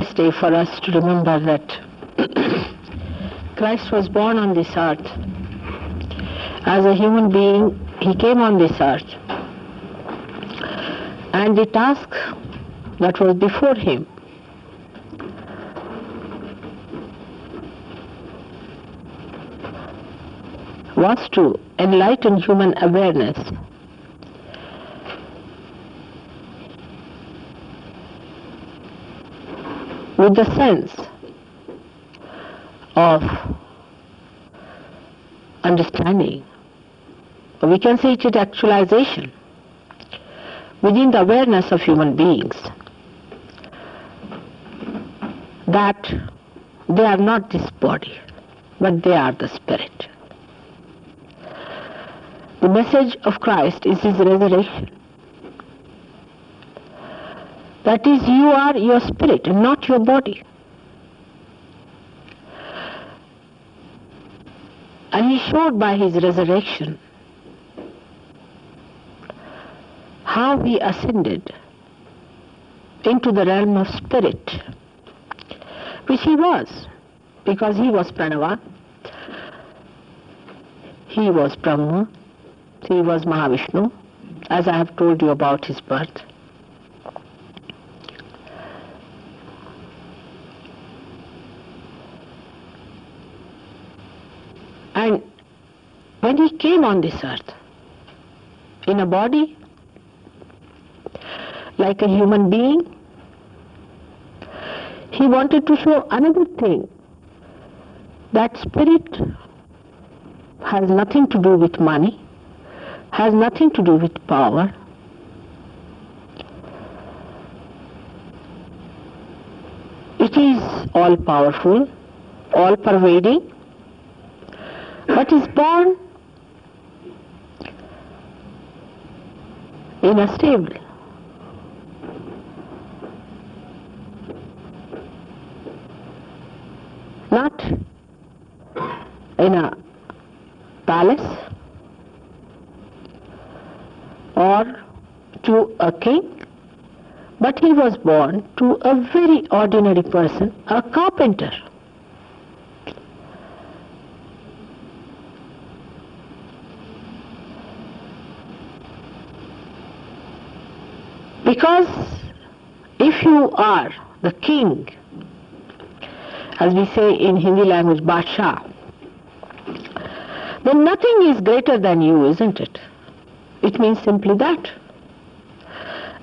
this day for us to remember that Christ was born on this earth. As a human being, he came on this earth. And the task that was before him was to enlighten human awareness with the sense of understanding, or we can say it is actualization within the awareness of human beings, that they are not this body, but they are the spirit. The message of Christ is his resurrection. That is, you are your spirit and not your body. And he showed by his resurrection how he ascended into the realm of spirit, which he was, because he was Pranava, he was Brahma, he was Mahavishnu, as I have told you about his birth. And when he came on this earth, in a body, like a human being, he wanted to show another thing, that spirit has nothing to do with money, has nothing to do with power. It is all powerful, all pervading, but is born in a stable. Not in a palace or to a king, but he was born to a very ordinary person, a carpenter. Because if you are the king, as we say in Hindi language, Badshah, then nothing is greater than you, isn't it? It means simply that.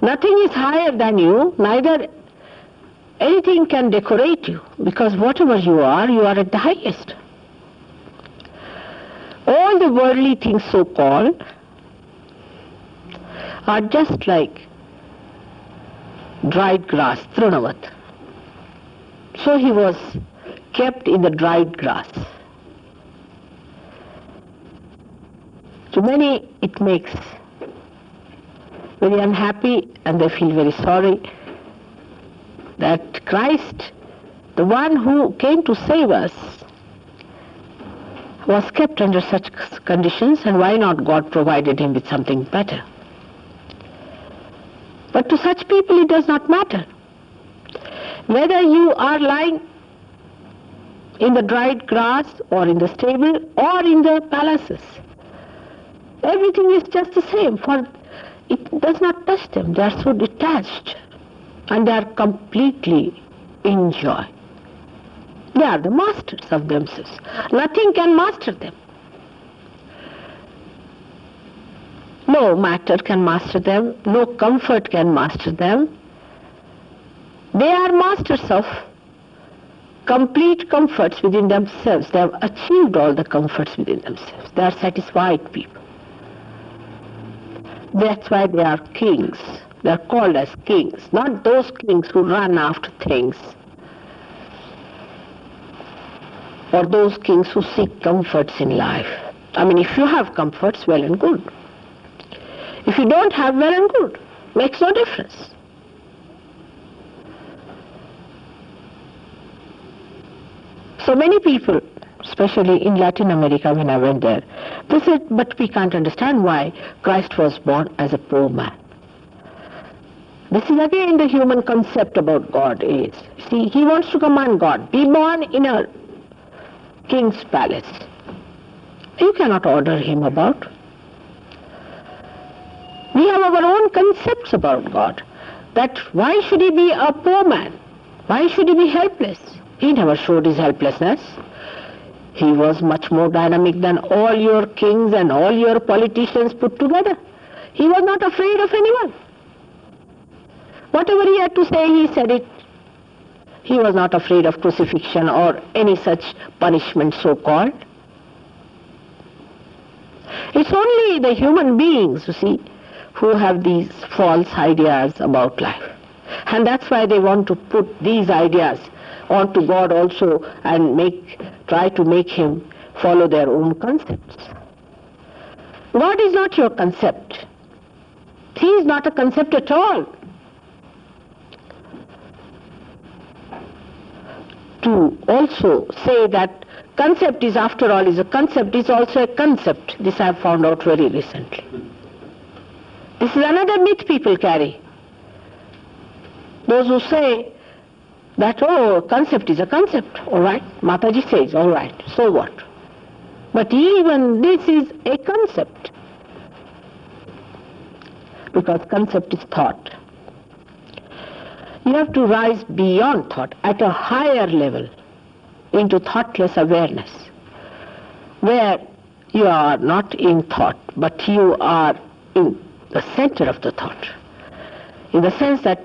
Nothing is higher than you, neither anything can decorate you, because whatever you are at the highest. All the worldly things so-called are just like dried grass, Trinavat. So he was kept in the dried grass. To many it makes very unhappy, and they feel very sorry that Christ, the one who came to save us, was kept under such conditions, and why not God provided him with something better? But to such people it does not matter whether you are lying in the dried grass or in the stable or in the palaces. Everything is just the same, for it does not touch them. They are so detached and they are completely in joy. They are the masters of themselves. Nothing can master them. No matter can master them, no comfort can master them. They are masters of complete comforts within themselves. They have achieved all the comforts within themselves. They are satisfied people. That's why they are kings. They are called as kings, not those kings who run after things, or those kings who seek comforts in life. I mean, if you have comforts, well and good. If you don't have, well and good. Makes no difference. So many people, especially in Latin America when I went there, they said, but we can't understand why Christ was born as a poor man. This is again the human concept about God is. See, he wants to command God, be born in a king's palace. You cannot order him about. We have our own concepts about God. That why should he be a poor man? Why should he be helpless? He never showed his helplessness. He was much more dynamic than all your kings and all your politicians put together. He was not afraid of anyone. Whatever he had to say, he said it. He was not afraid of crucifixion or any such punishment so-called. It's only the human beings, you see, who have these false ideas about life. And that's why they want to put these ideas onto God also and try to make him follow their own concepts. God is not your concept. He is not a concept at all. To also say that concept is after all is a concept is also a concept. This I have found out very recently. This is another myth people carry. Those who say that, oh, concept is a concept, all right, Mataji says, all right, so what? But even this is a concept, because concept is thought. You have to rise beyond thought, at a higher level, into thoughtless awareness, where you are not in thought, but you are in the center of the thought, in the sense that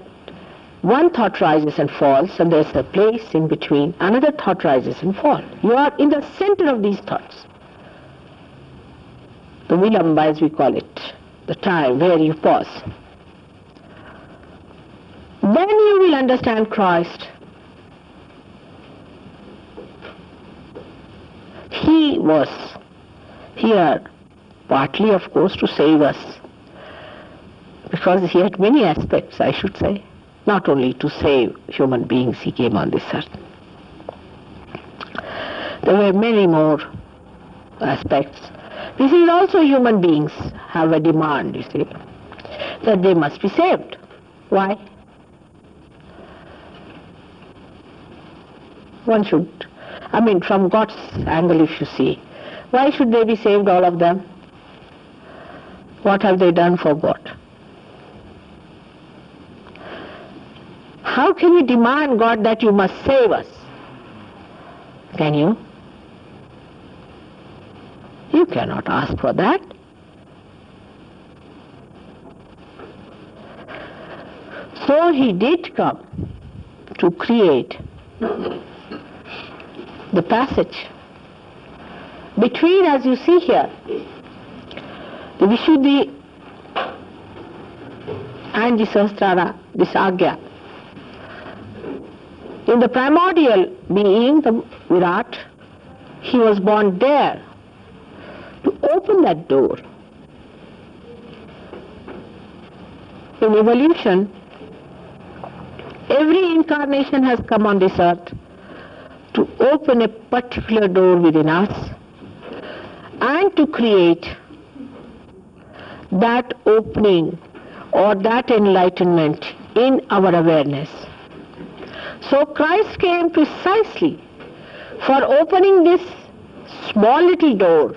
one thought rises and falls, and there's a place in between, another thought rises and falls. You are in the center of these thoughts. The vilamba, as we call it, the time where you pause. Then you will understand Christ. He was here, partly of course to save us, because he had many aspects, I should say. Not only to save human beings, he came on this earth. There were many more aspects. This is also human beings have a demand, you see, that they must be saved. Why? One should, from God's angle if you see, why should they be saved, all of them? What have they done for God? How can you demand, God, that you must save us? Can you? You cannot ask for that. So he did come to create the passage between, as you see here, the Vishuddhi and the Sahasrara, this Agya. In the primordial being, the Virat, he was born there to open that door. In evolution, every incarnation has come on this earth to open a particular door within us and to create that opening or that enlightenment in our awareness. So Christ came precisely for opening this small little door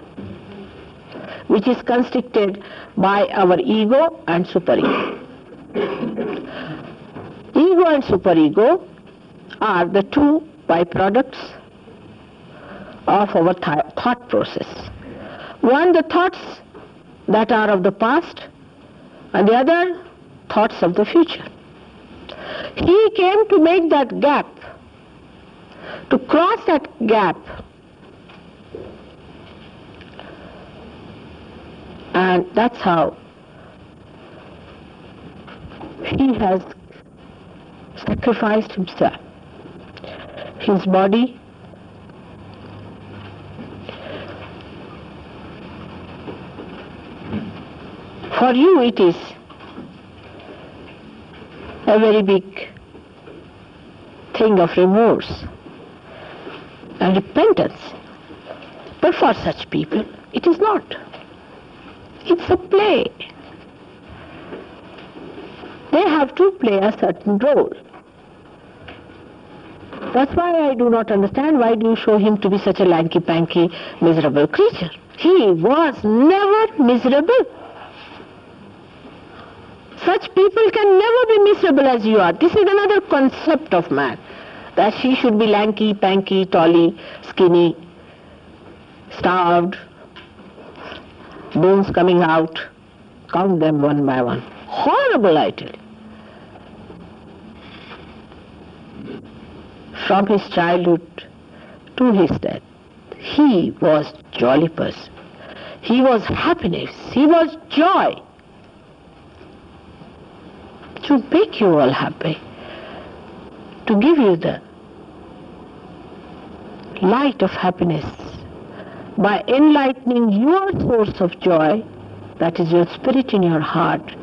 which is constricted by our ego and superego. Ego and superego are the two byproducts of our thought process. One, the thoughts that are of the past, and the other, thoughts of the future. He came to make that gap, to cross that gap, and that's how he has sacrificed himself, his body, for you it is a very big thing of remorse and repentance. But for such people, it is not. It's a play. They have to play a certain role. That's why I do not understand why do you show him to be such a lanky-panky, miserable creature. He was never miserable. Such people can never be miserable as you are. This is another concept of man, that he should be lanky, panky, tally, skinny, starved, bones coming out. Count them one by one. Horrible, I tell you. From his childhood to his death, he was jolly person. He was happiness. He was joy. To make you all happy, to give you the light of happiness by enlightening your source of joy, that is your spirit in your heart,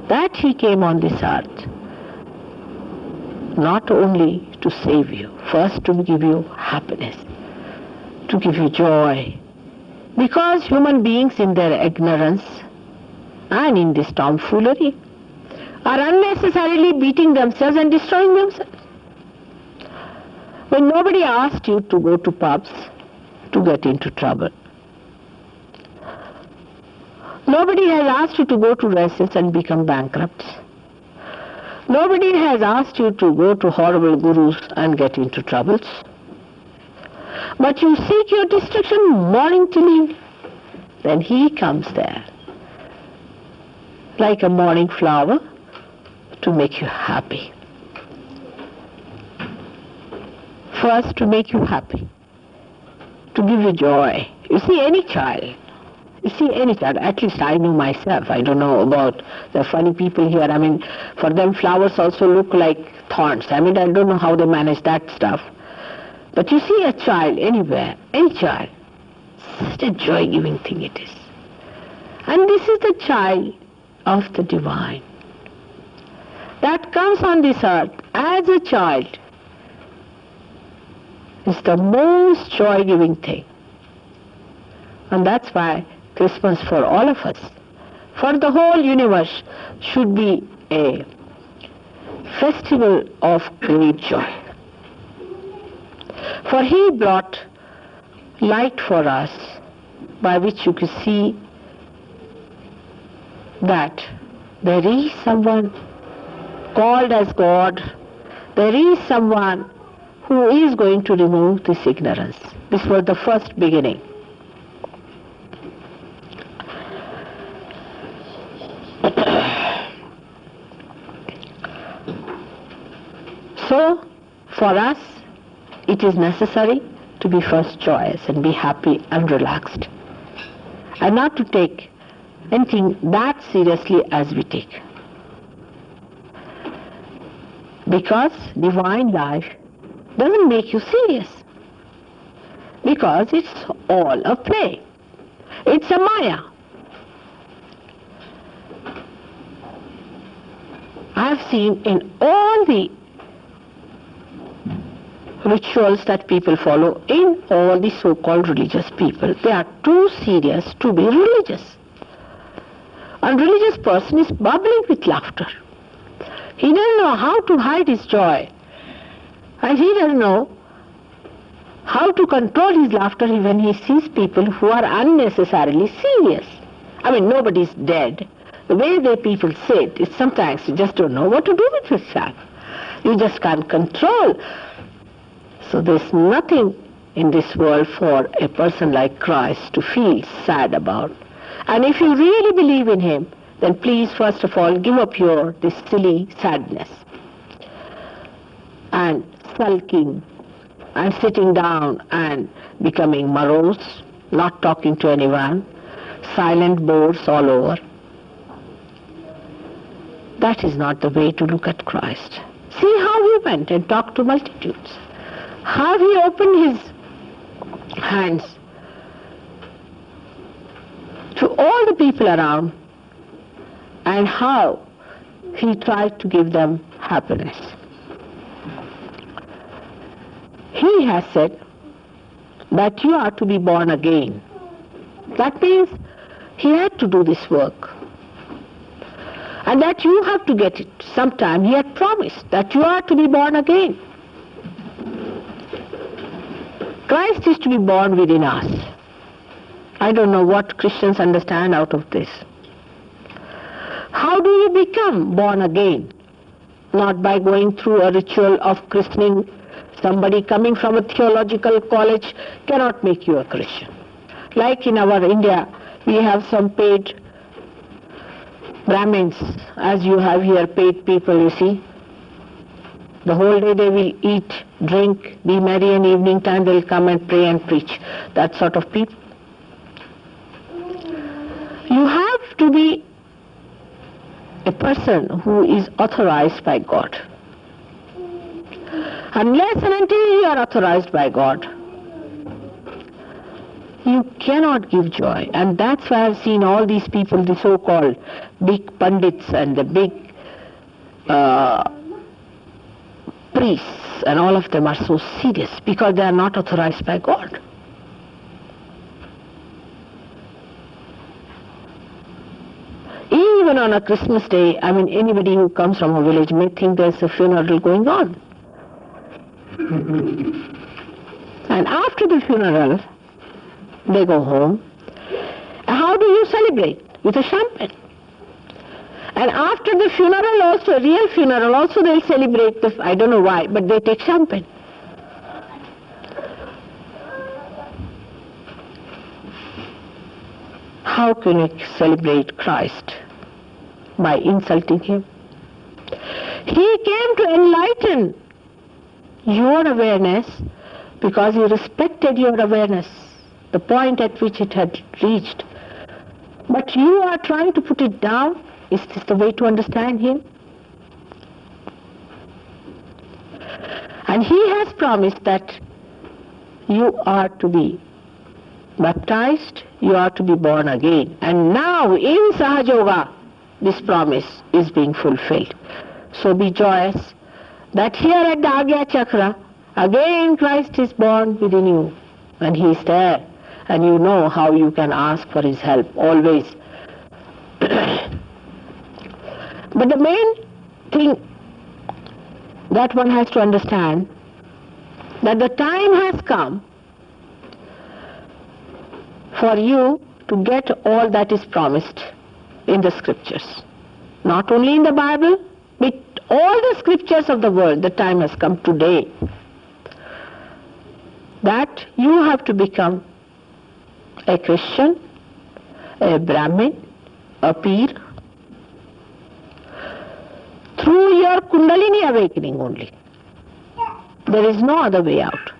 that he came on this earth, not only to save you, first to give you happiness, to give you joy. Because human beings in their ignorance and in this tomfoolery are unnecessarily beating themselves and destroying themselves. When nobody asked you to go to pubs to get into trouble, nobody has asked you to go to races and become bankrupt. Nobody has asked you to go to horrible gurus and get into troubles. But you seek your destruction morning till evening. Then he comes there, like a morning flower, to make you happy. First, to make you happy, to give you joy. You see, any child, at least I know myself, I don't know about the funny people here. I mean, for them flowers also look like thorns. I mean, I don't know how they manage that stuff. But you see a child anywhere, any child, such a joy-giving thing it is. And this is the child of the divine that comes on this earth as a child. It's the most joy-giving thing. And that's why Christmas for all of us, for the whole universe, should be a festival of great joy. For he brought light for us, by which you can see that there is someone called as God, there is someone who is going to remove this ignorance. This was the first beginning. So, for us, it is necessary to be first joyous and be happy and relaxed, and not to take anything that seriously as we take. Because divine life doesn't make you serious, because it's all a play. It's a maya. I've seen in all the rituals that people follow, in all the so-called religious people, they are too serious to be religious. A religious person is bubbling with laughter. He doesn't know how to hide his joy, and he doesn't know how to control his laughter when he sees people who are unnecessarily serious. I mean, nobody's dead. The way the people say it is sometimes you just don't know what to do with yourself. You just can't control. So there's nothing in this world for a person like Christ to feel sad about. And if you really believe in him, then please first of all give up this silly sadness and sulking and sitting down and becoming morose, not talking to anyone, silent bores all over. That is not the way to look at Christ. See how he went and talked to multitudes. How he opened his hands to all the people around, and how he tried to give them happiness. He has said that you are to be born again. That means he had to do this work. and that you have to get it sometime. He had promised that you are to be born again. Christ is to be born within us. I don't know what Christians understand out of this. How do you become born again? Not by going through a ritual of christening. Somebody coming from a theological college cannot make you a Christian. Like in our India, we have some paid Brahmins, as you have here paid people, you see. The whole day they will eat, drink, be merry, and evening time they will come and pray and preach. That sort of people. You have to be a person who is authorized by God. Unless and until you are authorized by God, you cannot give joy. And that's why I've seen all these people, the so-called big pundits and the big priests, and all of them are so serious because they are not authorized by God. Even on a Christmas day, anybody who comes from a village may think there's a funeral going on. And after the funeral, they go home. How do you celebrate? With a champagne. And after the funeral also, real funeral also, they'll celebrate, I don't know why, but they take champagne. How can you celebrate Christ? By insulting him. He came to enlighten your awareness because he respected your awareness, the point at which it had reached. But you are trying to put it down. Is this the way to understand him? And he has promised that you are to be baptized, you are to be born again. And now in Sahaja Yoga, this promise is being fulfilled. So be joyous that here at the Agya Chakra, again Christ is born within you. And he is there. And you know how you can ask for his help, always. But the main thing that one has to understand, that the time has come for you to get all that is promised in the scriptures. Not only in the Bible, but all the scriptures of the world. The time has come today that you have to become a Christian, a Brahmin, a Peer, through your Kundalini awakening only. There is no other way out.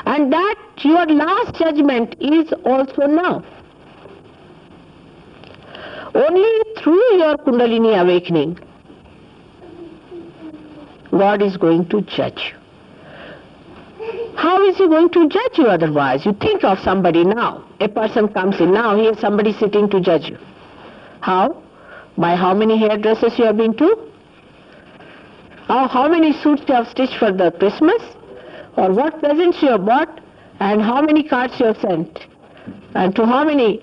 And that your last judgment is also now. Only through your Kundalini awakening, God is going to judge you. How is he going to judge you otherwise? You think of somebody now. A person comes in now, here somebody sitting to judge you. How? By how many hairdressers you have been to? How many suits you have stitched for the Christmas? Or what presents you have bought? And how many cards you have sent? And to how many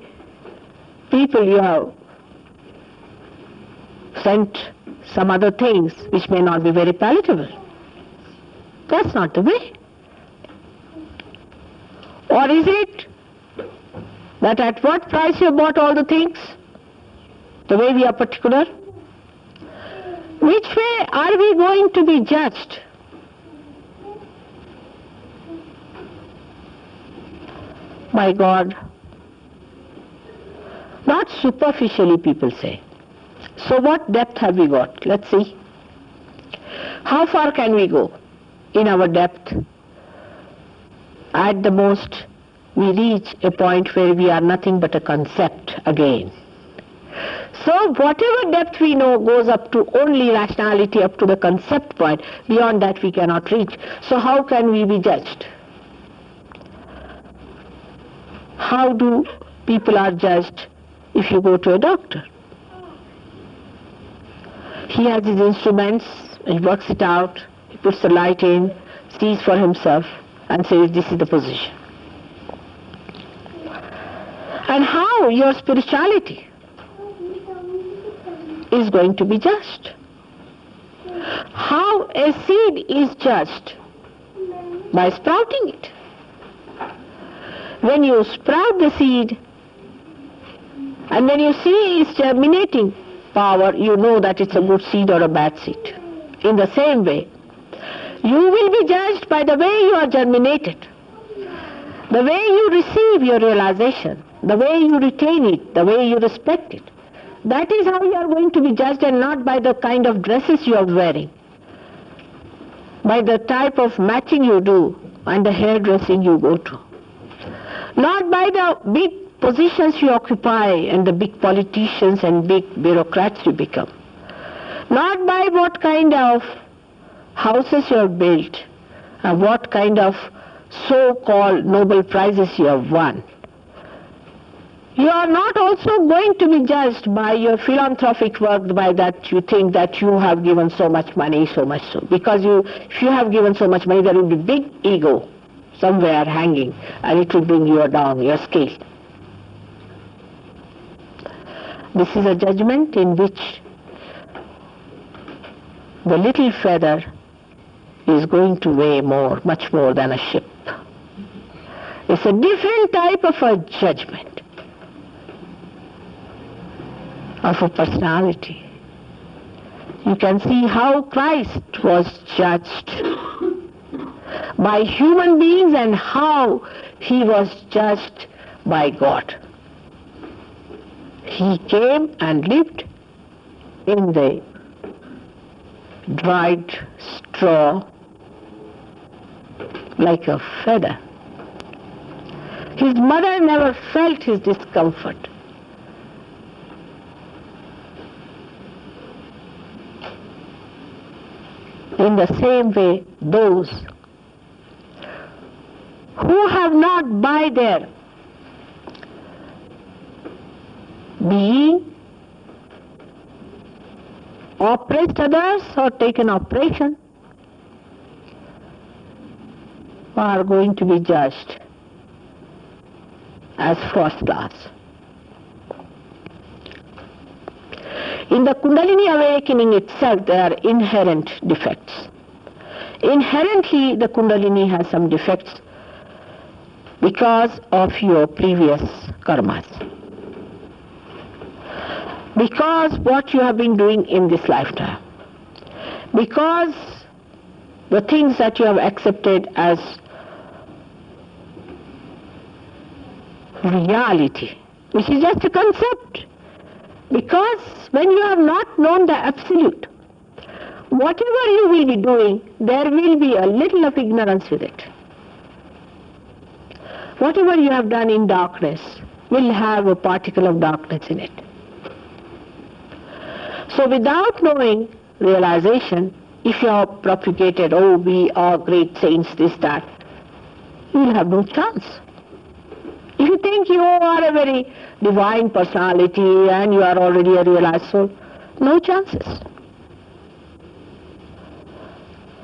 people you have sent some other things which may not be very palatable. That's not the way. Or is it that at what price you have bought all the things? The way we are particular? Which way are we going to be judged? By God. Not superficially, people say. So what depth have we got? Let's see. How far can we go in our depth? At the most, we reach a point where we are nothing but a concept again. So whatever depth we know goes up to only rationality, up to the concept point. Beyond that we cannot reach. So how can we be judged? How do people are judged if you go to a doctor? He has his instruments, he works it out, he puts the light in, sees for himself and says this is the position. And how your spirituality? is going to be judged. How a seed is judged? By sprouting it. When you sprout the seed, and when you see its germinating power, you know that it's a good seed or a bad seed. In the same way, you will be judged by the way you are germinated, the way you receive your realization, the way you retain it, the way you respect it. That is how you are going to be judged, and not by the kind of dresses you are wearing, by the type of matching you do and the hairdressing you go to, not by the big positions you occupy and the big politicians and big bureaucrats you become, not by what kind of houses you have built and what kind of so-called Nobel Prizes you have won. You are not also going to be judged by your philanthropic work, by that you think that you have given so much money, so much so. Because if you have given so much money, there will be big ego somewhere hanging, and it will bring you down, your scale. This is a judgment in which the little feather is going to weigh more, much more than a ship. It's a different type of a judgment of a personality. You can see how Christ was judged by human beings and how he was judged by God. He came and lived in the dried straw like a feather. His mother never felt his discomfort. In the same way, those who have not by their being oppressed others or taken oppression are going to be judged as first class. In the Kundalini awakening itself, there are inherent defects. Inherently, the Kundalini has some defects because of your previous karmas. Because what you have been doing in this lifetime. Because the things that you have accepted as reality, which is just a concept. Because when you have not known the absolute, whatever you will be doing, there will be a little of ignorance with it. Whatever you have done in darkness will have a particle of darkness in it. So without knowing realization, if you are propagated, oh, we are great saints, this, that, you will have no chance. If you think you are a very divine personality and you are already a realized soul, no chances.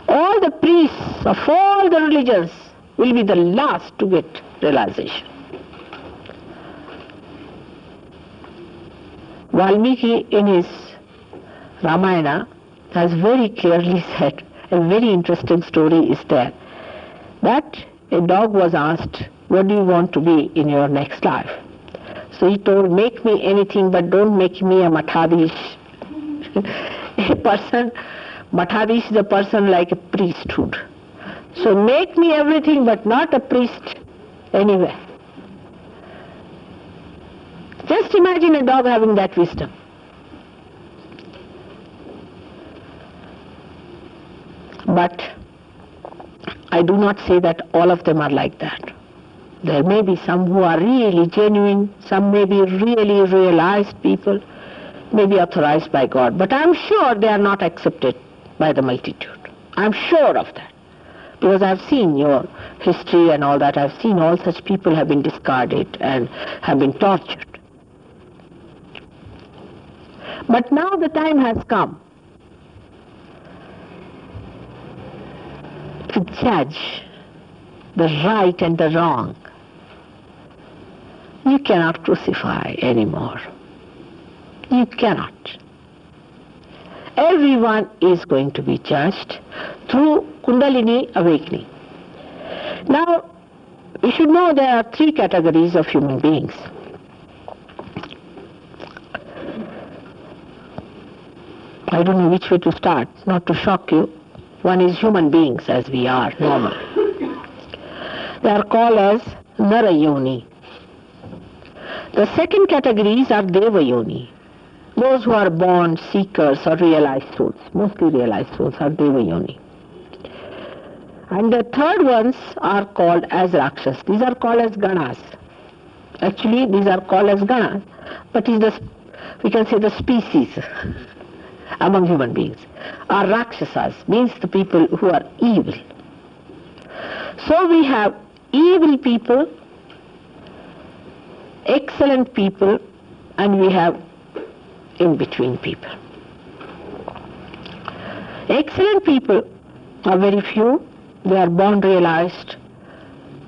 All the priests of all the religions will be the last to get realization. Valmiki in his Ramayana has very clearly said, a very interesting story is there, that a dog was asked, what do you want to be in your next life? So he told, make me anything but don't make me a Mathadish. A person, Mathadish is a person like a priesthood. So make me everything but not a priest anywhere. Just imagine a dog having that wisdom. But I do not say that all of them are like that. There may be some who are really genuine, some may be really realized people, may be authorized by God. But I'm sure they are not accepted by the multitude. I'm sure of that. Because I've seen your history and all that. I've seen all such people have been discarded and have been tortured. But now the time has come to judge the right and the wrong. You cannot crucify anymore. You cannot. Everyone is going to be judged through Kundalini awakening. Now, we should know there are three categories of human beings. I don't know which way to start, not to shock you. One is human beings as we are, normal. They are called as Narayoni. The second categories are Devayoni. Those who are born seekers or realized souls, mostly realized souls are Devayoni. And the third ones are called as Rakshas. These are called as Ganas. Actually, these are called as Ganas, but we can say the species among human beings are Rakshasas, means the people who are evil. So we have evil people, excellent people, and we have in-between people. Excellent people are very few. They are born realized.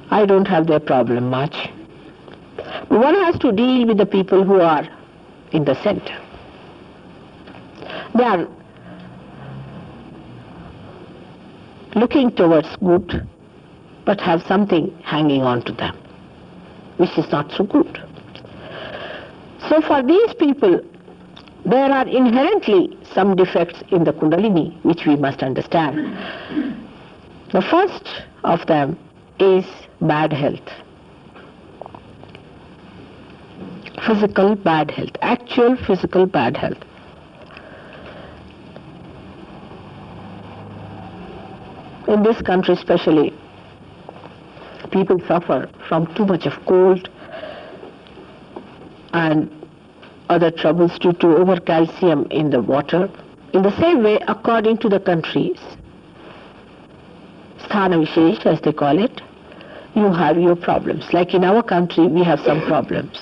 I don't have their problem much. But one has to deal with the people who are in the center. They are looking towards good, but have something hanging on to them, which is not so good. So for these people, there are inherently some defects in the Kundalini, which we must understand. The first of them is bad health. Physical bad health, actual physical bad health. In this country especially, people suffer from too much of cold and other troubles due to over-calcium in the water. In the same way, according to the countries, Sthana Vishesh as they call it, you have your problems. Like in our country, we have some problems.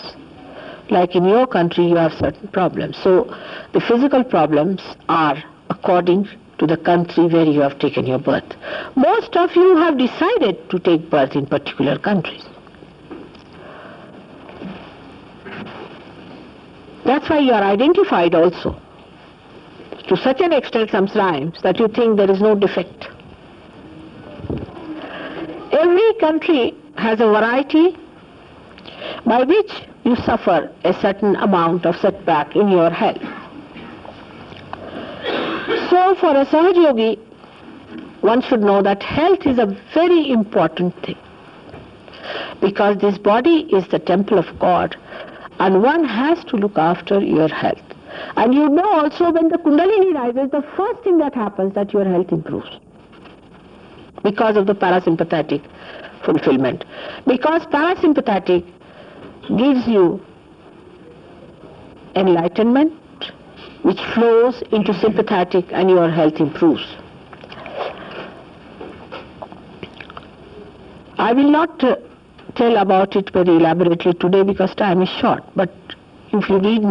Like in your country, you have certain problems. So the physical problems are according to the country where you have taken your birth. Most of you have decided to take birth in particular countries. That's why you are identified also, to such an extent sometimes that you think there is no defect. Every country has a variety by which you suffer a certain amount of setback in your health. So for a Sahaja Yogi, one should know that health is a very important thing, because this body is the temple of God, and one has to look after your health. And you know also, when the Kundalini rises, the first thing that happens that your health improves because of the parasympathetic fulfillment. Because parasympathetic gives you enlightenment, which flows into sympathetic, and your health improves. I will not tell about it very elaborately today because time is short, but if you read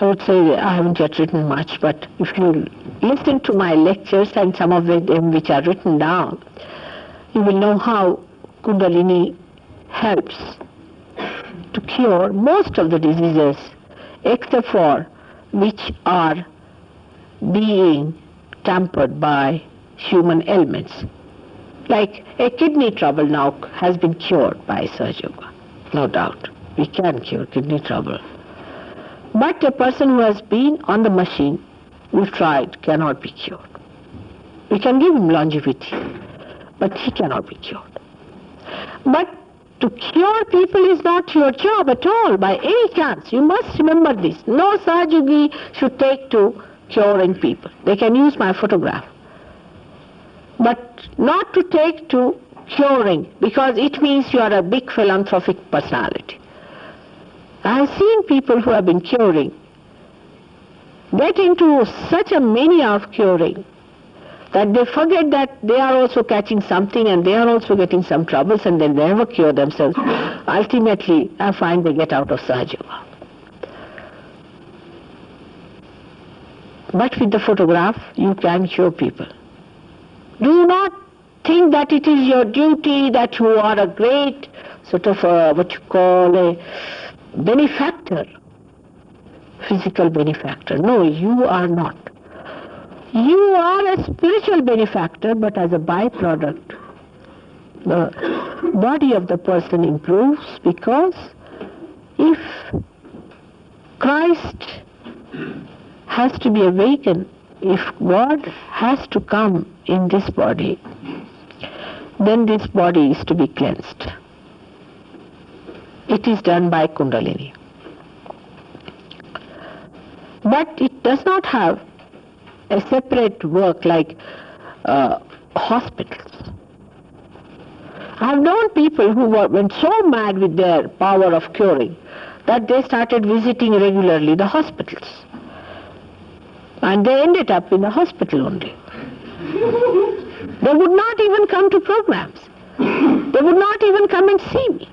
I would say I haven't yet written much, but if you listen to my lectures and some of them which are written down, you will know how Kundalini helps to cure most of the diseases except for which are being tampered by human elements. Like a kidney trouble now has been cured by Sahaja Yoga, no doubt. We can cure kidney trouble. But a person who has been on the machine, we've tried, cannot be cured. We can give him longevity, but he cannot be cured. But to cure people is not your job at all, by any chance. You must remember this. No Sahaja Yogi should take to curing people. They can use my photograph, but not to take to curing, because it means you are a big philanthropic personality. I have seen people who have been curing get into such a mania of curing that they forget that they are also catching something and they are also getting some troubles, and they never cure themselves. Ultimately, I find they get out of Sahaja Yoga. But with the photograph, you can cure people. Do not think that it is your duty, that you are a great sort of what you call a benefactor. physical benefactor. No, you are not. You are a spiritual benefactor, but as a byproduct, the body of the person improves, because if Christ has to be awakened, if God has to come in this body, then this body is to be cleansed. It is done by Kundalini. But it does not have a separate work like hospitals. I have known people who went so mad with their power of curing that they started visiting regularly the hospitals. And they ended up in the hospital only. They would not even come to programs. They would not even come and see me.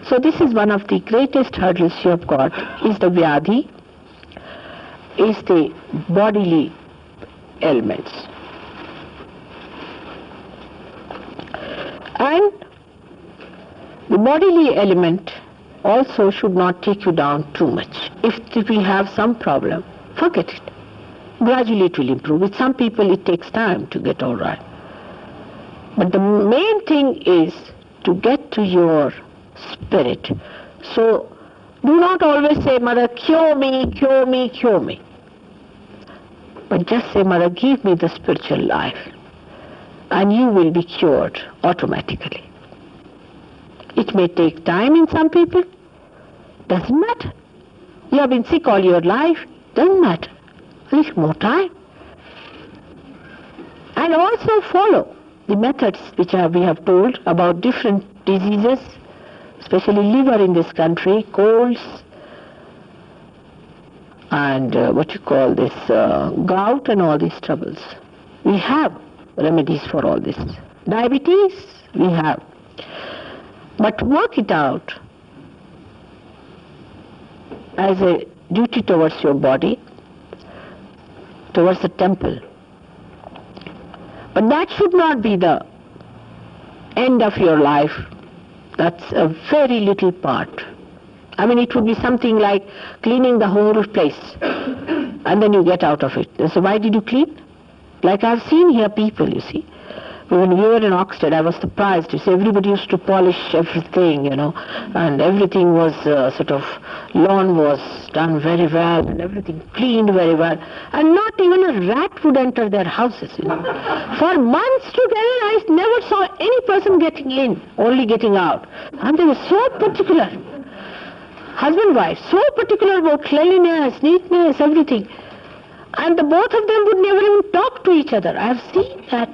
So this is one of the greatest hurdles you have got, is the vyadhi, is the bodily ailments. And the bodily element also should not take you down too much. If we have some problem, forget it. Gradually it will improve. With some people it takes time to get all right. But the main thing is to get to your spirit. So do not always say, Mother, cure me, cure me, cure me. But just say, Mother, give me the spiritual life, and you will be cured automatically. It may take time in some people, doesn't matter. You have been sick all your life, doesn't matter. A little more time. And also follow the methods which we have told about different diseases, especially liver in this country, colds, and gout and all these troubles. We have remedies for all this. Diabetes, we have. But work it out as a duty towards your body, towards the temple. But that should not be the end of your life. That's a very little part. I mean, it would be something like cleaning the whole place, and then you get out of it. So why did you clean? Like I've seen here people, you see. When we were in Oxted, I was surprised. You see, everybody used to polish everything, and everything was lawn was done very well, and everything cleaned very well, and not even a rat would enter their houses. For months together, I never saw any person getting in, only getting out. And they were so particular. Husband, wife, so particular about cleanliness, neatness, everything. And the both of them would never even talk to each other. I have seen that.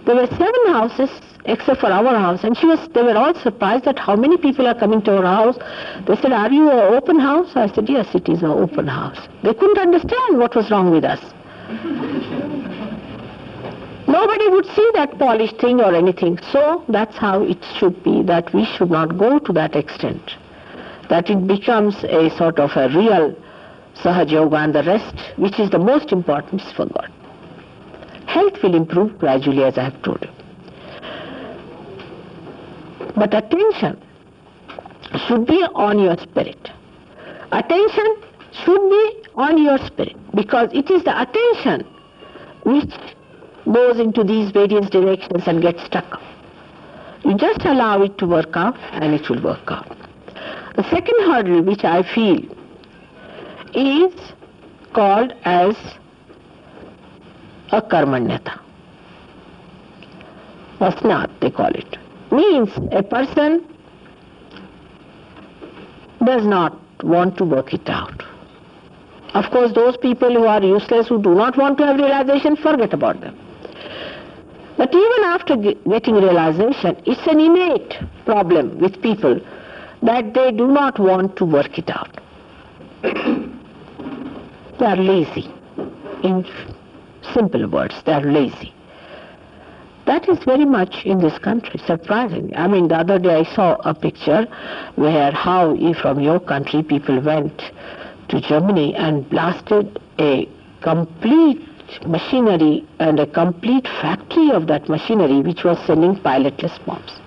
There were 7 houses except for our house, and they were all surprised at how many people are coming to our house. They said, "Are you an open house?" I said, "Yes, it is an open house." They couldn't understand what was wrong with us. Nobody would see that polished thing or anything. So that's how it should be, that we should not go to that extent, that it becomes a sort of a real Sahaja Yoga, and the rest, which is the most important, is for God. Health will improve gradually, as I have told you. But attention should be on your spirit. Attention should be on your spirit, because it is the attention which goes into these various directions and gets stuck. You just allow it to work out, and it will work out. The second hurdle, which I feel, is called as a karmanyata. Vasnat, they call it. Means a person does not want to work it out. Of course, those people who are useless, who do not want to have realization, forget about them. But even after getting realization, it's an innate problem with people that they do not want to work it out. They are lazy. In simple words, they are lazy. That is very much in this country, surprisingly. I mean, the other day I saw a picture where how from your country people went to Germany and blasted a complete machinery and a complete factory of that machinery which was sending pilotless bombs.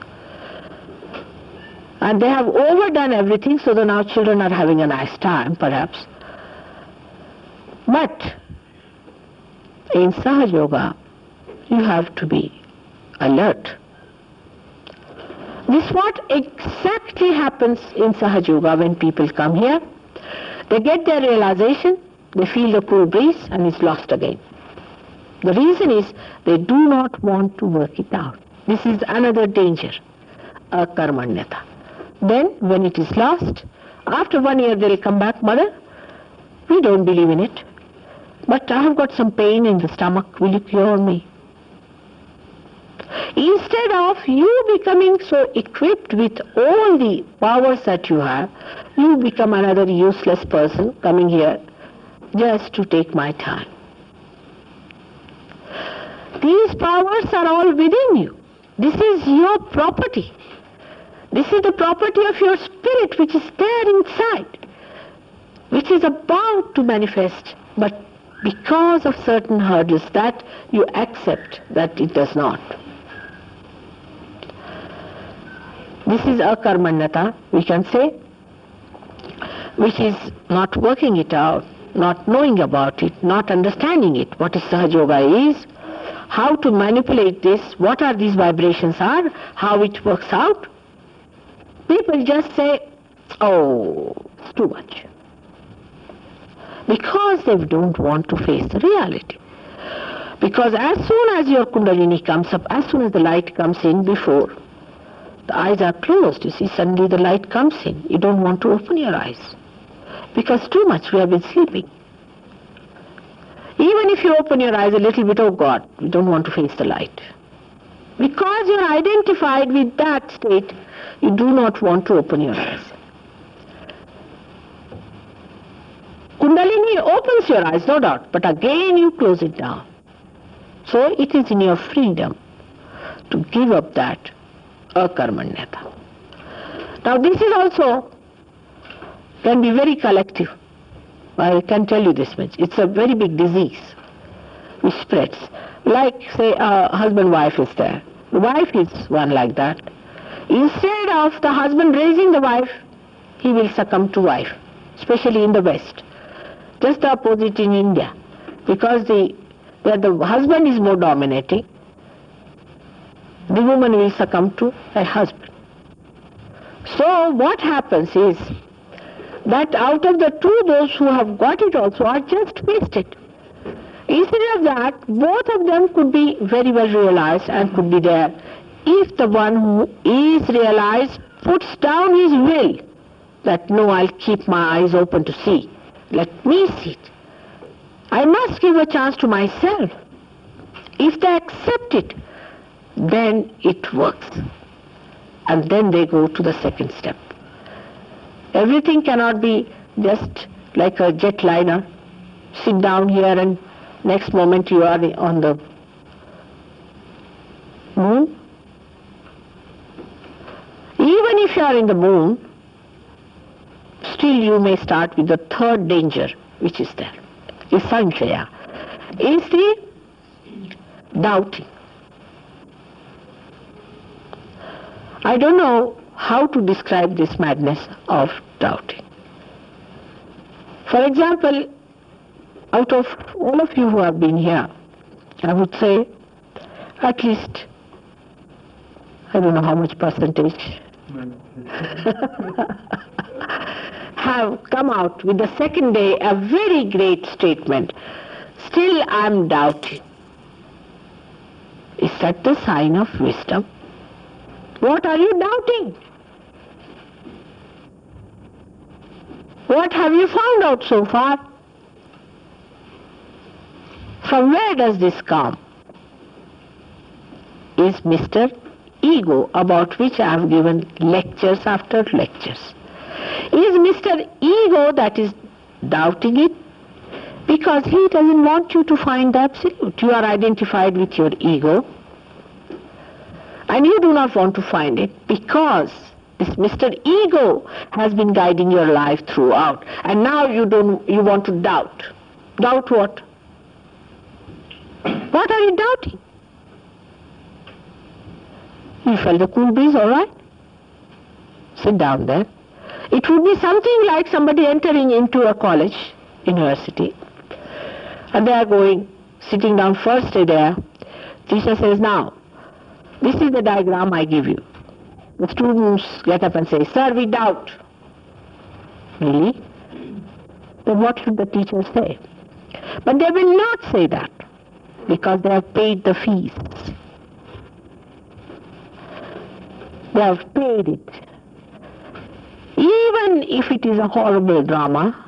And they have overdone everything, so that now children are having a nice time, perhaps. But in Sahaja Yoga, you have to be alert. This is what exactly happens in Sahaja Yoga when people come here. They get their realization, they feel the cool breeze, and it's lost again. The reason is they do not want to work it out. This is another danger, akarmanyata. Then when it is lost, after 1 year they will come back, Mother, we don't believe in it, but I have got some pain in the stomach, will you cure me? Instead of you becoming so equipped with all the powers that you have, you become another useless person coming here just to take my time. These powers are all within you. This is your property. This is the property of your spirit which is there inside, which is about to manifest, but because of certain hurdles that you accept that it does not. This is akarmanyata, we can say, which is not working it out, not knowing about it, not understanding it, what is Sahaja Yoga is, how to manipulate this, what are these vibrations are, how it works out. People just say, oh, it's too much. Because they don't want to face the reality. Because as soon as your Kundalini comes up, as soon as the light comes in, before the eyes are closed, you see, suddenly the light comes in. You don't want to open your eyes. Because too much we have been sleeping. Even if you open your eyes a little bit, oh God, we don't want to face the light. Because you are identified with that state, you do not want to open your eyes. Kundalini opens your eyes, no doubt, but again you close it down. So it is in your freedom to give up that akarmanyata. Now this is also can be very collective. I can tell you this much. It's a very big disease which spreads. Like say a husband-wife is there. The wife is one like that. Instead of the husband raising the wife, he will succumb to wife, especially in the West. Just the opposite in India. Because the husband is more dominating, the woman will succumb to her husband. So what happens is that out of the two, those who have got it also are just wasted. Instead of that, both of them could be very well realized and could be there if the one who is realized puts down his will that no, I'll keep my eyes open to see. Let me see it. I must give a chance to myself. If they accept it, then it works. And then they go to the second step. Everything cannot be just like a jetliner. Sit down here and next moment you are on the moon. Even if you are in the moon, still you may start with the third danger which is there. Is sanshaya. Is the doubting. I don't know how to describe this madness of doubting. For example, out of all of you who have been here, I would say at least, I don't know how much percentage, have come out with the second day a very great statement. Still I am doubting. Is that the sign of wisdom? What are you doubting? What have you found out so far? From where does this come? Is Mr. Ego, about which I have given lectures after lectures. Is Mr. Ego that is doubting it? Because he doesn't want you to find the absolute. You are identified with your ego and you do not want to find it because this Mr. Ego has been guiding your life throughout, and now you want to doubt. Doubt what? What are you doubting? You felt the cool breeze, all right? Sit down there. It would be something like somebody entering into a college, university, And they are going, sitting down first day there. Teacher says, now, this is the diagram I give you. The students get up and say, sir, we doubt. Really? Then what should the teacher say? But they will not say that, because they have paid the fees. They have paid it. Even if it is a horrible drama,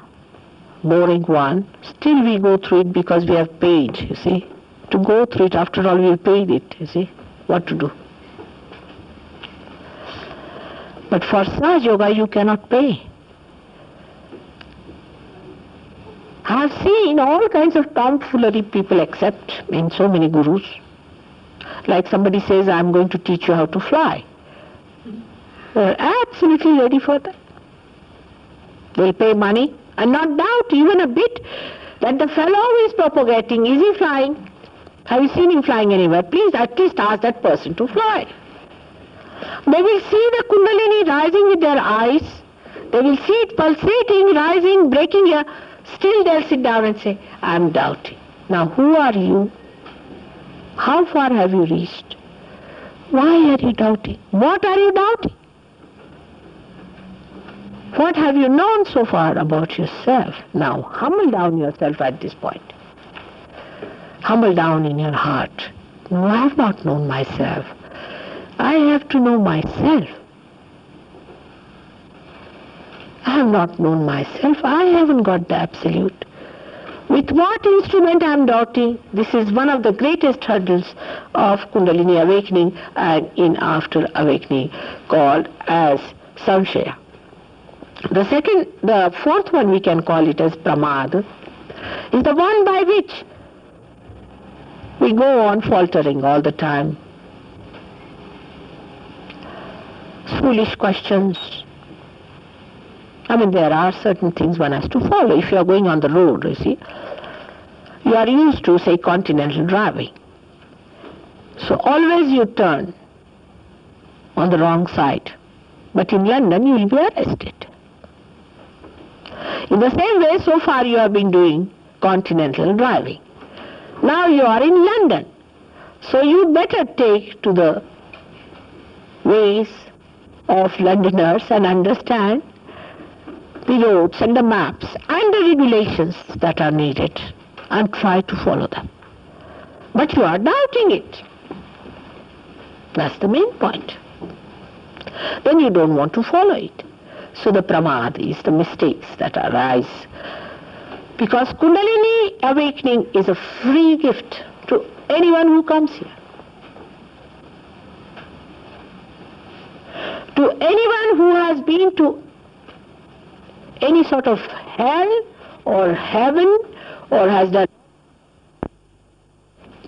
boring one, still we go through it because we have paid, you see. To go through it, after all, we have paid it, you see. What to do? But for Sahaja Yoga, you cannot pay. I have seen all kinds of tomfoolery people accept in so many gurus. Like somebody says, I am going to teach you how to fly. They are absolutely ready for that. They will pay money and not doubt even a bit that the fellow who is propagating, is he flying? Have you seen him flying anywhere? Please at least ask that person to fly. They will see the Kundalini rising with their eyes. They will see it pulsating, rising, breaking here. Still they'll sit down and say, I am doubting. Now who are you? How far have you reached? Why are you doubting? What are you doubting? What have you known so far about yourself? Now humble down yourself at this point. Humble down in your heart. No, I have not known myself. I have to know myself. I have not known myself. I haven't got the absolute. With what instrument I am doubting? This is one of the greatest hurdles of Kundalini awakening and in after awakening, called as Samshaya. The fourth one, we can call it as Pramad, is the one by which we go on faltering all the time. Foolish questions. I mean, there are certain things one has to follow. If you are going on the road, you see, you are used to, say, continental driving. So always you turn on the wrong side. But in London, you will be arrested. In the same way, so far you have been doing continental driving. Now you are in London. So you better take to the ways of Londoners and understand the roads and the maps and the regulations that are needed and try to follow them. But you are doubting it. That's the main point. Then you don't want to follow it. So the pramad is the mistakes that arise. Because Kundalini awakening is a free gift to anyone who comes here. To anyone who has been to any sort of hell or heaven or has done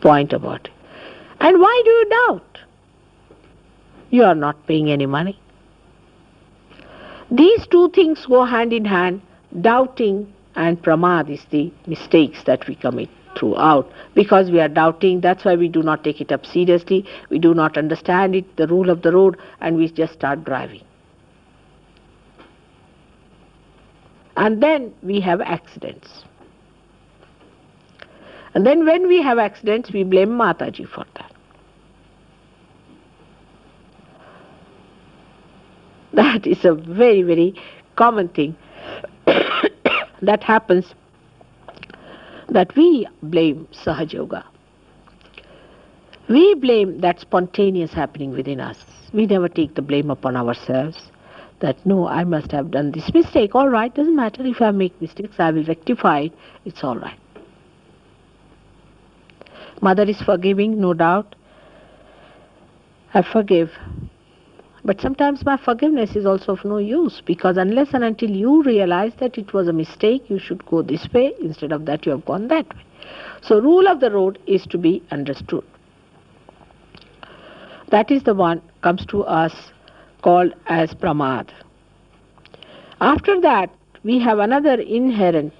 point about it. And why do you doubt? You are not paying any money. These two things go hand in hand. Doubting and pramad is the mistakes that we commit throughout. Because we are doubting, that's why we do not take it up seriously. We do not understand it, the rule of the road, and we just start driving. And then we have accidents. And then when we have accidents, we blame Mataji for that. That is a very, very common thing that happens, that we blame Sahaja Yoga. We blame that spontaneous happening within us. We never take the blame upon ourselves. That, no, I must have done this mistake. All right, doesn't matter if I make mistakes, I will rectify it. It's all right. Mother is forgiving, no doubt. I forgive. But sometimes my forgiveness is also of no use, because unless and until you realize that it was a mistake, you should go this way, instead of that you have gone that way. So rule of the road is to be understood. That is the one comes to us called as pramad. After that, we have another inherent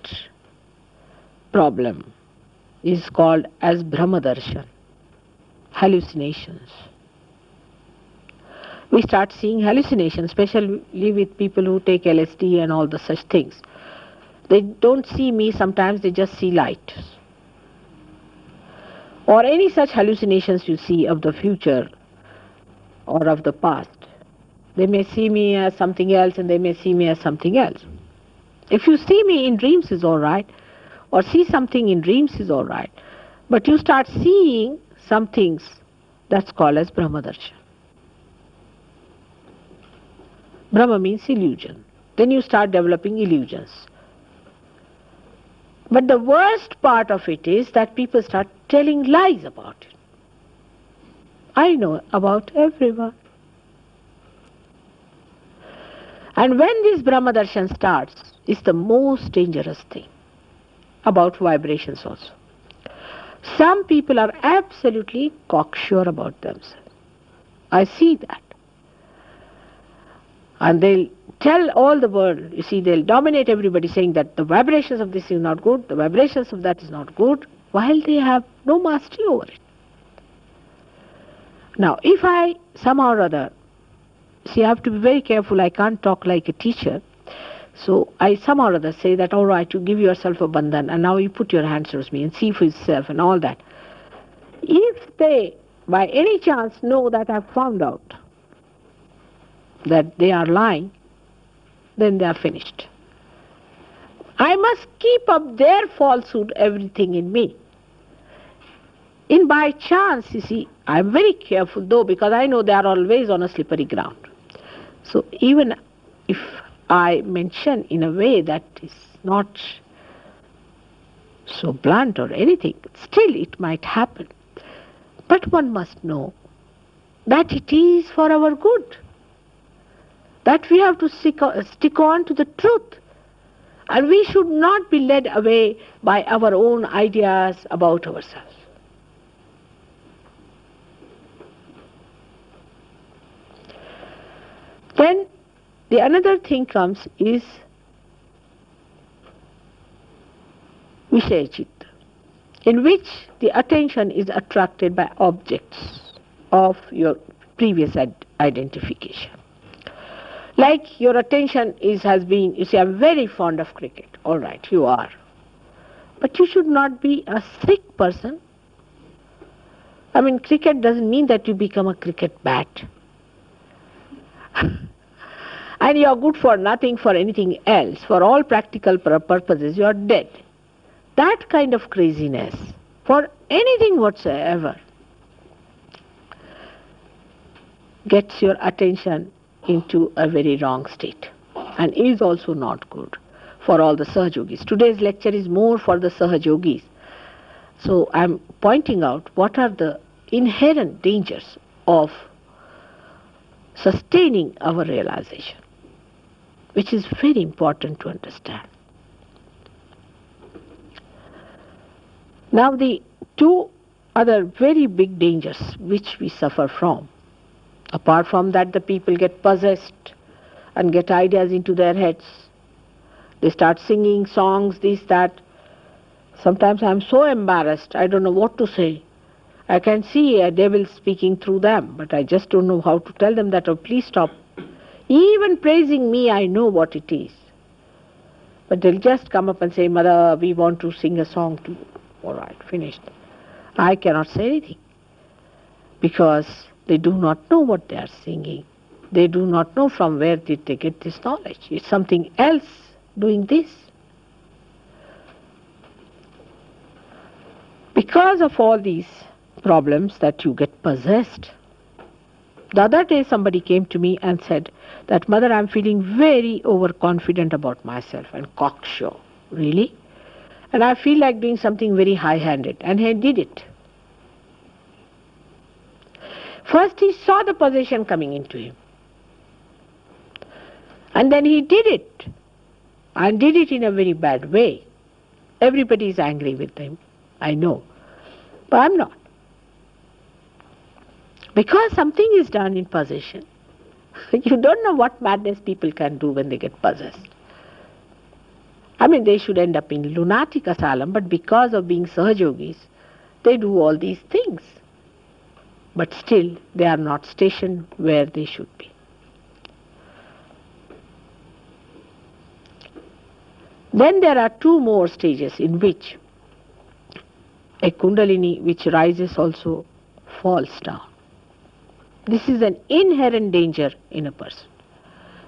problem, is called as brahmadarshan, hallucinations. We start seeing hallucinations, especially with people who take LSD and all the such things. They don't see me, sometimes they just see light. or any such hallucinations you see of the future or of the past. They may see me as something else and they may see me as something else. If you see me in dreams is alright, or see something in dreams is alright, but you start seeing some things, that's called as Brahmadarshan. Brahma means illusion. Then you start developing illusions. But the worst part of it is that people start telling lies about it. I know about everyone. And when this Brahmadarshan starts, it's the most dangerous thing about vibrations also. Some people are absolutely cocksure about themselves. I see that. And they'll tell all the world, you see, they'll dominate everybody saying that the vibrations of this is not good, the vibrations of that is not good, while they have no mastery over it. Now, if I somehow or other, see, I have to be very careful, I can't talk like a teacher, so I somehow or other say that, all right, you give yourself a bandhan, and now you put your hands towards me and see for yourself and all that. If they, by any chance, know that I've found out that they are lying, then they are finished. I must keep up their falsehood, everything in me. In by chance, you see, I'm very careful though, because I know they are always on a slippery ground. So even if I mention in a way that is not so blunt or anything, still it might happen. But one must know that it is for our good, that we have to stick on to the truth, and we should not be led away by our own ideas about ourselves. Then the another thing comes is Vishaya Chitta, in which the attention is attracted by objects of your previous identification. Like your attention has been, you say, I'm very fond of cricket. All right, you are. But you should not be a sick person. I mean, cricket doesn't mean that you become a cricket bat. And you are good for nothing, for anything else. For all practical purposes, you are dead. That kind of craziness, for anything whatsoever, gets your attention into a very wrong state and is also not good for all the Sahajogis. Today's lecture is more for the Sahajogis. So I'm pointing out what are the inherent dangers of sustaining our realization, which is very important to understand. Now the two other very big dangers which we suffer from, apart from that the people get possessed and get ideas into their heads, they start singing songs, this, that. Sometimes I'm so embarrassed, I don't know what to say. I can see a devil speaking through them, but I just don't know how to tell them that, oh, please stop. Even praising me, I know what it is. But they'll just come up and say, Mother, we want to sing a song to you. All right, finished. I cannot say anything because they do not know what they are singing. They do not know from where did they get this knowledge. It's something else doing this. Because of all these problems that you get possessed. The other day somebody came to me and said that, Mother, I'm feeling very overconfident about myself and cocksure. Really? And I feel like doing something very high-handed. And he did it. First he saw the possession coming into him. And then he did it. And did it in a very bad way. Everybody is angry with him. I know. But I'm not. Because something is done in possession. You don't know what madness people can do when they get possessed. I mean, they should end up in lunatic asylum, but because of being Sahajogis, they do all these things. But still, they are not stationed where they should be. Then there are two more stages in which a kundalini which rises also falls down. This is an inherent danger in a person.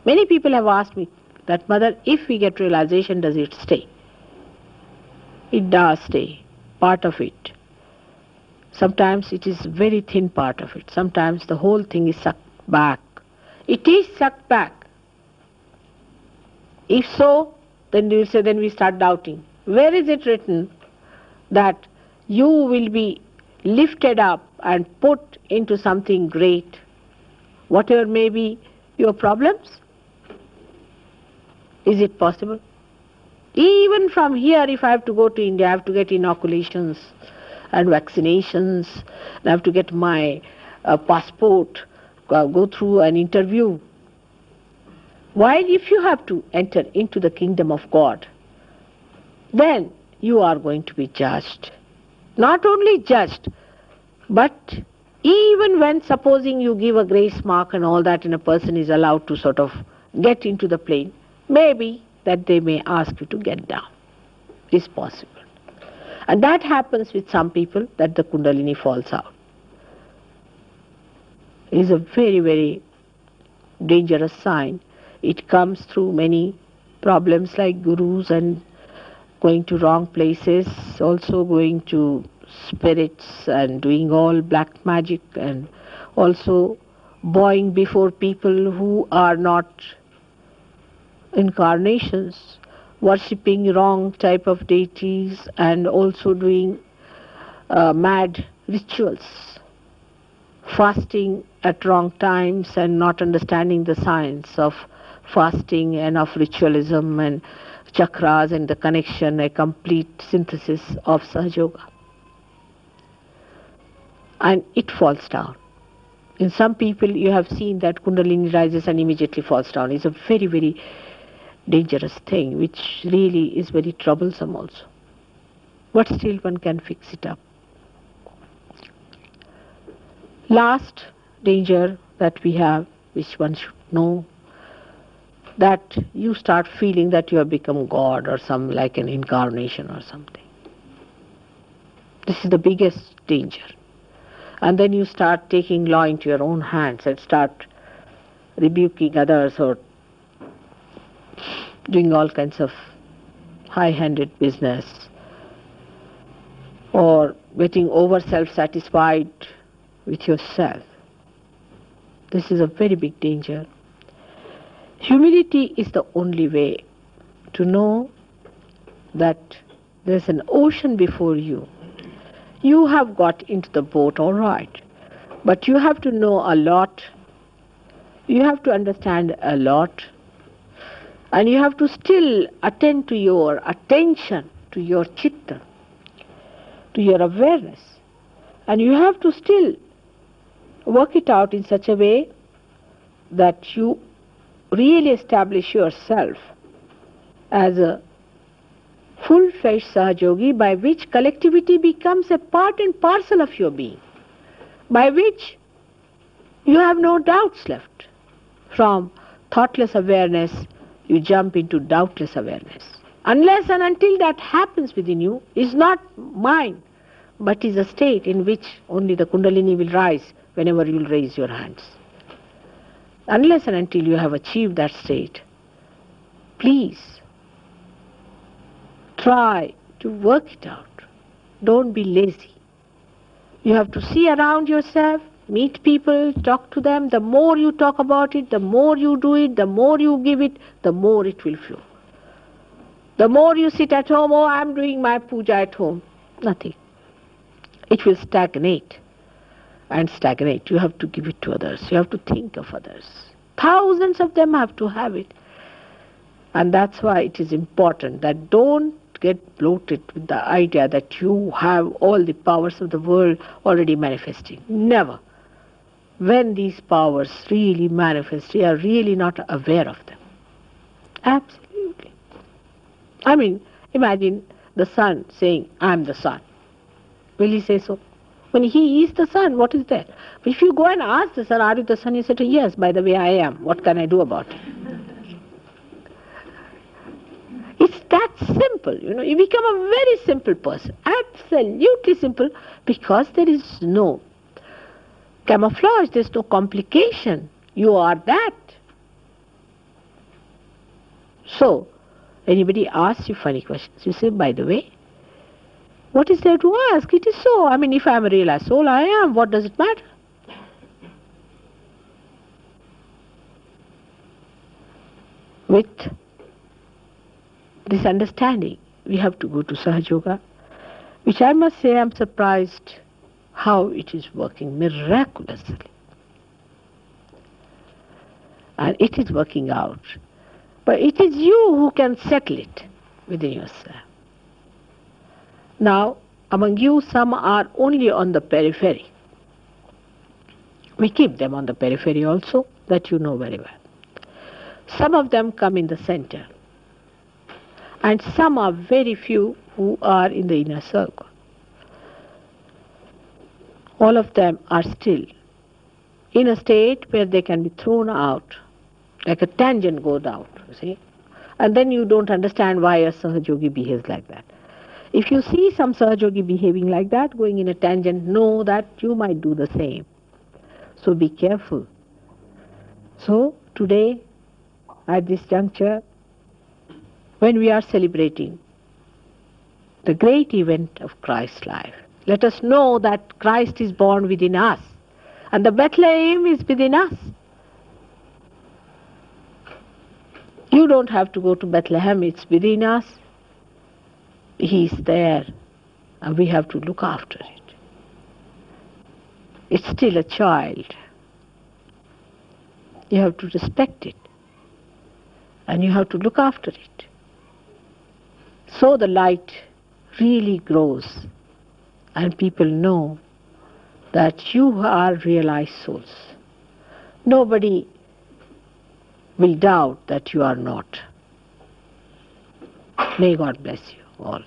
Many people have asked me that, Mother, if we get realization, does it stay? It does stay, part of it. Sometimes it is very thin part of it. Sometimes the whole thing is sucked back. It is sucked back. If so, then you will say, then we start doubting. Where is it written that you will be lifted up and put into something great, whatever may be your problems? Is it possible? Even from here, if I have to go to India, I have to get inoculations and vaccinations, I have to get my passport, go through an interview. While if you have to enter into the kingdom of God, then you are going to be judged. Not only judged, but even when supposing you give a grace mark and all that, and a person is allowed to sort of get into the plane, maybe that they may ask you to get down. Is possible. And that happens with some people, that the kundalini falls out. It is a very, very dangerous sign. It comes through many problems like gurus and going to wrong places, also going to spirits and doing all black magic, and also bowing before people who are not incarnations, worshipping wrong type of deities, and also doing mad rituals, fasting at wrong times and not understanding the science of fasting and of ritualism and chakras and the connection, a complete synthesis of Sahaja Yoga. And it falls down. In some people you have seen that kundalini rises and immediately falls down. It's a very, very dangerous thing, which really is very troublesome also. But still one can fix it up. Last danger that we have, which one should know, that you start feeling that you have become God or some like an incarnation or something. This is the biggest danger. And then you start taking law into your own hands and start rebuking others or doing all kinds of high-handed business, or getting over self-satisfied with yourself. This is a very big danger. Humility is the only way to know that there's an ocean before you. You have got into the boat, all right, but you have to know a lot, you have to understand a lot, and you have to still attend to your attention, to your chitta, to your awareness, and you have to still work it out in such a way that you really establish yourself as a full-fledged Sahajogi, by which collectivity becomes a part and parcel of your being, by which you have no doubts left. From thoughtless awareness, you jump into doubtless awareness. Unless and until that happens within you, is not mind, but is a state in which only the Kundalini will rise whenever you will raise your hands. Unless and until you have achieved that state, please try to work it out. Don't be lazy. You have to see around yourself, meet people, talk to them. The more you talk about it, the more you do it, the more you give it, the more it will flow. The more you sit at home, oh, I'm doing my puja at home, nothing. It will stagnate and stagnate. You have to give it to others. You have to think of others. Thousands of them have to have it. And that's why it is important that don't get bloated with the idea that you have all the powers of the world already manifesting. Never. When these powers really manifest, we are really not aware of them. Absolutely. I mean, imagine the sun saying, I'm the sun. Will he say so? When he is the sun, what is that? If you go and ask the sun, are you the sun? He said, yes, by the way, I am. What can I do about it? It's It's that simple, you become a very simple person, absolutely simple, because there is no camouflage, there's no complication. You are that. So, anybody asks you funny questions, you say, by the way, what is there to ask? It is so. I mean, if I am a realized soul, I am. What does it matter? With this understanding, we have to go to Sahaja Yoga, which I must say I am surprised how it is working miraculously. And it is working out. But it is you who can settle it within yourself. Now, among you, some are only on the periphery. We keep them on the periphery also, that you know very well. Some of them come in the center. And some are very few who are in the inner circle. All of them are still in a state where they can be thrown out, like a tangent goes out, you see. And then you don't understand why a Sahaja Yogi behaves like that. If you see some Sahaja Yogi behaving like that, going in a tangent, know that you might do the same. So be careful. So today, at this juncture, when we are celebrating the great event of Christ's life, let us know that Christ is born within us, and the Bethlehem is within us. You don't have to go to Bethlehem, it's within us. He is there, and we have to look after it. It's still a child. You have to respect it, and you have to look after it. So the light really grows, and people know that you are realized souls. Nobody will doubt that you are not. May God bless you all.